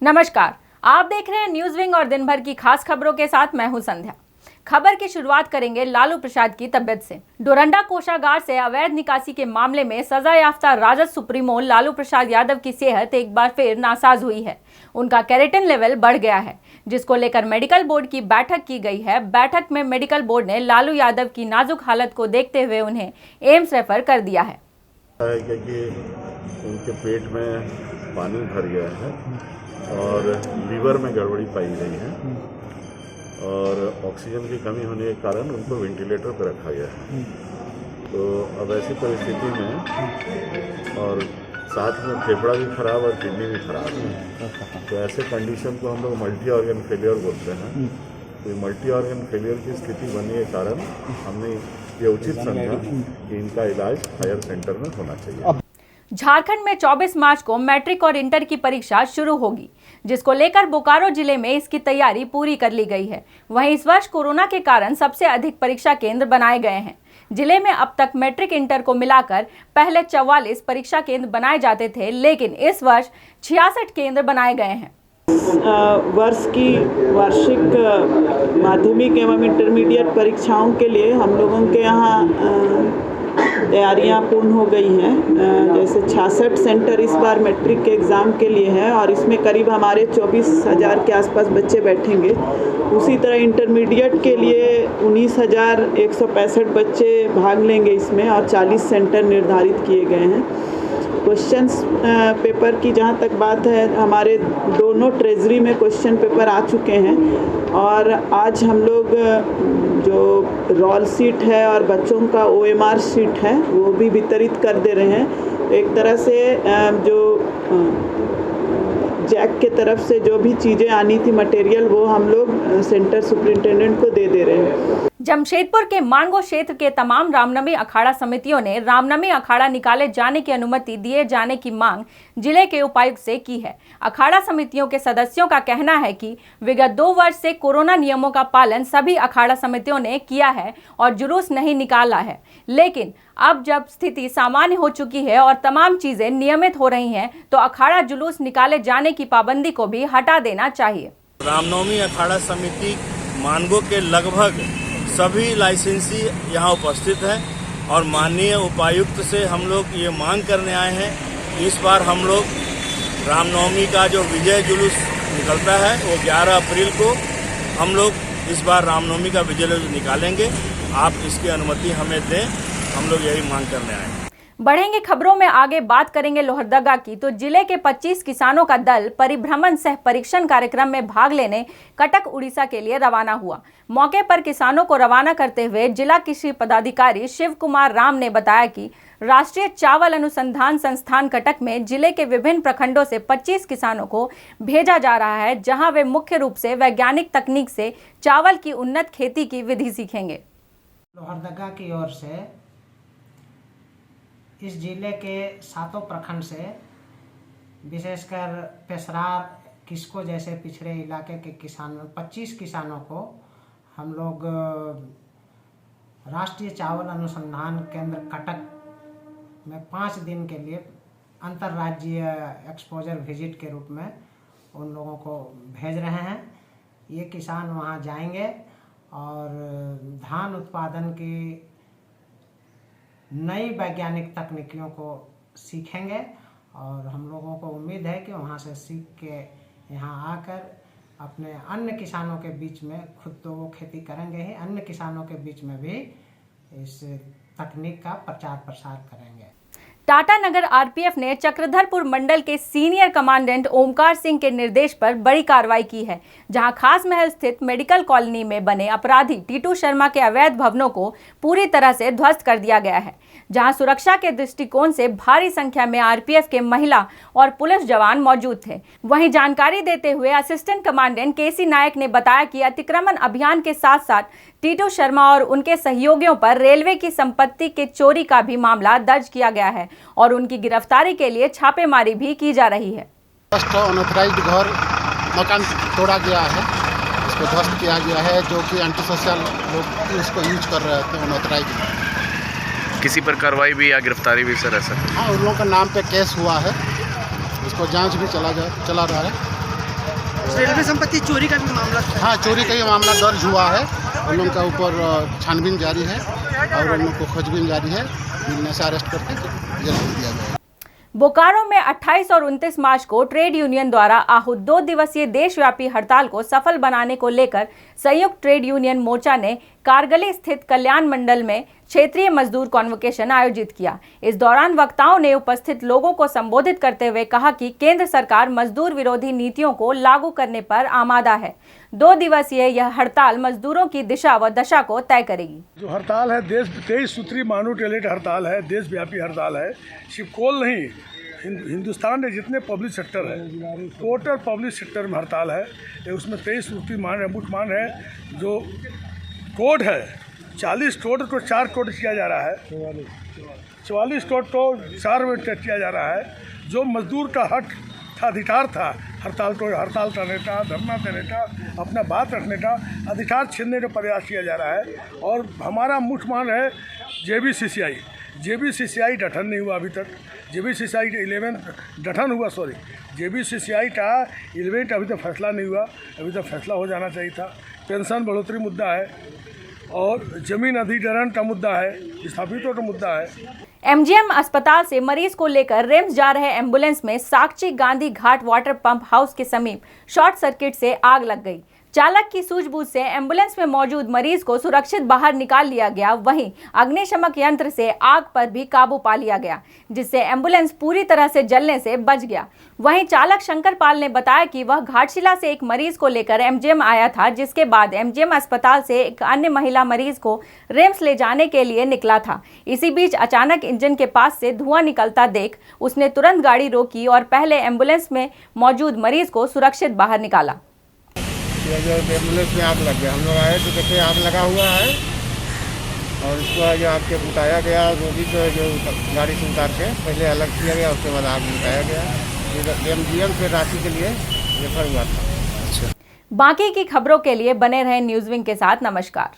नमस्कार, आप देख रहे हैं न्यूज विंग और दिन भर की खास खबरों के साथ मैं हूं संध्या। खबर की शुरुआत करेंगे लालू प्रसाद की तबियत से। डोरंडा कोषागार से अवैध निकासी के मामले में सजा याफ्ता राजद सुप्रीमो लालू प्रसाद यादव की सेहत एक बार फिर नासाज हुई है। उनका केरेटिन लेवल बढ़ गया है, जिसको लेकर मेडिकल बोर्ड की बैठक की गई है। बैठक में मेडिकल बोर्ड ने लालू यादव की नाजुक हालत को देखते हुए उन्हें एम्स रेफर कर दिया है। क्योंकि उनके पेट में पानी भर गया है और लीवर में गड़बड़ी पाई गई है और ऑक्सीजन की कमी होने के कारण उनको वेंटिलेटर पर रखा गया है। तो अब ऐसी परिस्थिति में और साथ में फेफड़ा भी खराब और किडनी भी खराब है, तो ऐसे कंडीशन को हम लोग मल्टी ऑर्गन फेलियर बोलते हैं। तो मल्टी ऑर्गन फेलियर की स्थिति बनने के कारण हमने ये उचित समझा कि इनका इलाज हायर सेंटर में होना चाहिए। झारखंड में 24 मार्च को मैट्रिक और इंटर की परीक्षा शुरू होगी, जिसको लेकर बोकारो जिले में इसकी तैयारी पूरी कर ली गई है। वहीं इस वर्ष कोरोना के कारण सबसे अधिक परीक्षा केंद्र बनाए गए हैं। जिले में अब तक मैट्रिक इंटर को मिलाकर पहले 44 परीक्षा केंद्र बनाए जाते थे, लेकिन इस वर्ष 66 केंद्र बनाए गए हैं। वर्ष की वार्षिक माध्यमिक एवं इंटरमीडिएट परीक्षाओं के लिए हम लोगों के यहाँ तैयारियां पूर्ण हो गई हैं। जैसे 66 सेंटर इस बार मैट्रिक के एग्ज़ाम के लिए है और इसमें करीब हमारे 24,000 के आसपास बच्चे बैठेंगे। उसी तरह इंटरमीडिएट के लिए 19,165 बच्चे भाग लेंगे इसमें और 40 सेंटर निर्धारित किए गए हैं। क्वेश्चंस पेपर की जहाँ तक बात है, हमारे दोनों ट्रेजरी में क्वेश्चन पेपर आ चुके हैं और आज हम लोग जो रोल सीट है और बच्चों का OMR सीट है वो भी वितरित कर दे रहे हैं। एक तरह से जो जैक के तरफ से जो भी चीज़ें आनी थी मटेरियल, वो हम लोग सेंटर सुपरिंटेंडेंट को दे रहे हैं। जमशेदपुर के मांगो क्षेत्र के तमाम रामनवमी अखाड़ा समितियों ने रामनवमी अखाड़ा निकाले जाने की अनुमति दिए जाने की मांग जिले के उपायुक्त से की है। अखाड़ा समितियों के सदस्यों का कहना है कि विगत 2 वर्ष से कोरोना नियमों का पालन सभी अखाड़ा समितियों ने किया है और जुलूस नहीं निकाला है, लेकिन अब जब स्थिति सामान्य हो चुकी है और तमाम चीजें नियमित हो रही हैं, तो अखाड़ा जुलूस निकाले जाने की पाबंदी को भी हटा देना चाहिए। रामनवमी अखाड़ा समिति मानगो के लगभग सभी लाइसेंसी यहाँ उपस्थित हैं और माननीय उपायुक्त से हम लोग ये मांग करने आए हैं। इस बार हम लोग रामनवमी का जो विजय जुलूस निकलता है वो 11 अप्रैल को हम लोग इस बार रामनवमी का विजय जुलूस निकालेंगे। आप इसकी अनुमति हमें दें, हम लोग यही मांग करने आए हैं। बढ़ेंगे खबरों में, आगे बात करेंगे लोहरदगा की। तो जिले के 25 किसानों का दल परिभ्रमण सह परीक्षण कार्यक्रम में भाग लेने कटक उड़ीसा के लिए रवाना हुआ। मौके पर किसानों को रवाना करते हुए जिला कृषि पदाधिकारी शिव कुमार राम ने बताया कि राष्ट्रीय चावल अनुसंधान संस्थान कटक में जिले के विभिन्न प्रखंडों से 25 किसानों को भेजा जा रहा है, जहां वे मुख्य रूप से वैज्ञानिक तकनीक से चावल की उन्नत खेती की विधि सीखेंगे। लोहरदगा की ओर से इस जिले के 7 प्रखंड से विशेषकर पेशरार, किस्को जैसे पिछड़े इलाके के किसानों 25 किसानों को हम लोग राष्ट्रीय चावल अनुसंधान केंद्र कटक में 5 दिन के लिए अंतर्राज्यीय एक्सपोजर विजिट के रूप में उन लोगों को भेज रहे हैं। ये किसान वहाँ जाएंगे और धान उत्पादन की नई वैज्ञानिक तकनीकियों को सीखेंगे और हम लोगों को उम्मीद है कि वहाँ से सीख के यहाँ आकर अपने अन्य किसानों के बीच में, खुद तो वो खेती करेंगे ही, अन्य किसानों के बीच में भी इस तकनीक का प्रचार प्रसार करेंगे। टाटानगर आरपीएफ ने चक्रधरपुर मंडल के सीनियर कमांडेंट ओमकार सिंह के निर्देश पर बड़ी कार्रवाई की है, जहां खास महल स्थित मेडिकल कॉलोनी में बने अपराधी टीटू शर्मा के अवैध भवनों को पूरी तरह से ध्वस्त कर दिया गया है, जहां सुरक्षा के दृष्टिकोण से भारी संख्या में आरपीएफ के महिला और पुलिस जवान मौजूद थे। वहीं जानकारी देते हुए असिस्टेंट कमांडेंट केसी नायक ने बताया कि अतिक्रमण अभियान के साथ साथ टीटू शर्मा और उनके सहयोगियों पर रेलवे की संपत्ति के चोरी का भी मामला दर्ज किया गया है और उनकी गिरफ्तारी के लिए छापेमारी भी की जा रही है। अनऑथराइज्ड घर मकान तोड़ा गया है, इसको ध्वस्त किया गया है, जो कि एंटी सोशल लोग इसको यूज कर रहे थे अनऑथराइज्ड। किसी पर कार्रवाई भी या गिरफ्तारी भी सर ऐसा? हाँ, उन लोगों के नाम पे केस हुआ है, इसको जांच भी चला रहा है। रेलवे संपत्ति चोरी का भी मामला था। हाँ, चोरी का ये मामला दर्ज हुआ है। उन लोगों के ऊपर छानबीन जारी है और उन लोगों को खोजबीन जारी है। मिलने से अरेस्ट करके जेल भेज दिया गया है। बोकारो में 28 और 29 मार्च को ट्रेड यूनियन द्वारा आहूत 2 दिवसीय देशव्यापी हड़ताल को सफल बनाने को लेकर संयुक्त ट्रेड यूनियन मोर्चा ने कारगली स्थित कल्याण मंडल में क्षेत्रीय मजदूर कॉन्वोकेशन आयोजित किया। इस दौरान वक्ताओं ने उपस्थित लोगों को संबोधित करते हुए कहा कि केंद्र सरकार मजदूर विरोधी नीतियों को लागू करने पर आमादा है। 2 दिवसीय यह हड़ताल मजदूरों की दिशा व दशा को तय करेगी। जो हड़ताल है 23 सूत्री मानव टेलेट हड़ताल है, देशव्यापी हड़ताल है। सिर्फ कोल नहीं, हिंदुस्तान में जितने पब्लिक सेक्टर है, टोटल पब्लिक सेक्टर में हड़ताल है। उसमें 23 सूत्री मुठ मान है। जो कोड है 40 टोट को 4 टोट किया जा रहा है, 44 टोट को 4 में किया जा रहा है। जो मजदूर का हक था, अधिकार था, हड़ताल करने का, धरना देने का, अपना बात रखने का अधिकार छीनने का प्रयास किया जा रहा है। और हमारा मुख्य मान है जेबीसीसीआई गठन नहीं हुआ अभी तक। जेबीसीसीआई का 11 गठन हुआ, जेबीसीसीआई का 11 अभी तक फैसला नहीं हुआ। अभी तक फैसला हो जाना चाहिए था। पेंशन बढ़ोतरी मुद्दा है और जमीन अधिग्रहण का मुद्दा है, विस्थापितों का मुद्दा है। एमजीएम अस्पताल से मरीज को लेकर रिम्स जा रहे एम्बुलेंस में Sakchi Gandhi Ghat water pump house के समीप शॉर्ट सर्किट से आग लग गई। चालक की सूझबूझ से एम्बुलेंस में मौजूद मरीज को सुरक्षित बाहर निकाल लिया गया। वहीं अग्निशमक यंत्र से आग पर भी काबू पा लिया गया, जिससे एम्बुलेंस पूरी तरह से जलने से बच गया। वहीं चालक शंकर पाल ने बताया कि वह घाटशिला से एक मरीज को लेकर एमजीएम आया था, जिसके बाद एमजीएम अस्पताल से एक अन्य महिला मरीज को रिम्स ले जाने के लिए निकला था। इसी बीच अचानक इंजन के पास से धुआं निकलता देख उसने तुरंत गाड़ी रोकी और पहले एम्बुलेंस में मौजूद मरीज को सुरक्षित बाहर निकाला। जो एम्बुलेंस में आग लग गया, हम लोग आए तो देखे आग लगा हुआ है और उसको जो आग के बुताया गया। रोगी को जो गाड़ी से उतार के पहले अलग किया गया, उसके बाद आग बुताया गया। एमजीएम से रांची के लिए रेफर हुआ था। बाकी की खबरों के लिए बने रहे न्यूज़विंग के साथ। नमस्कार।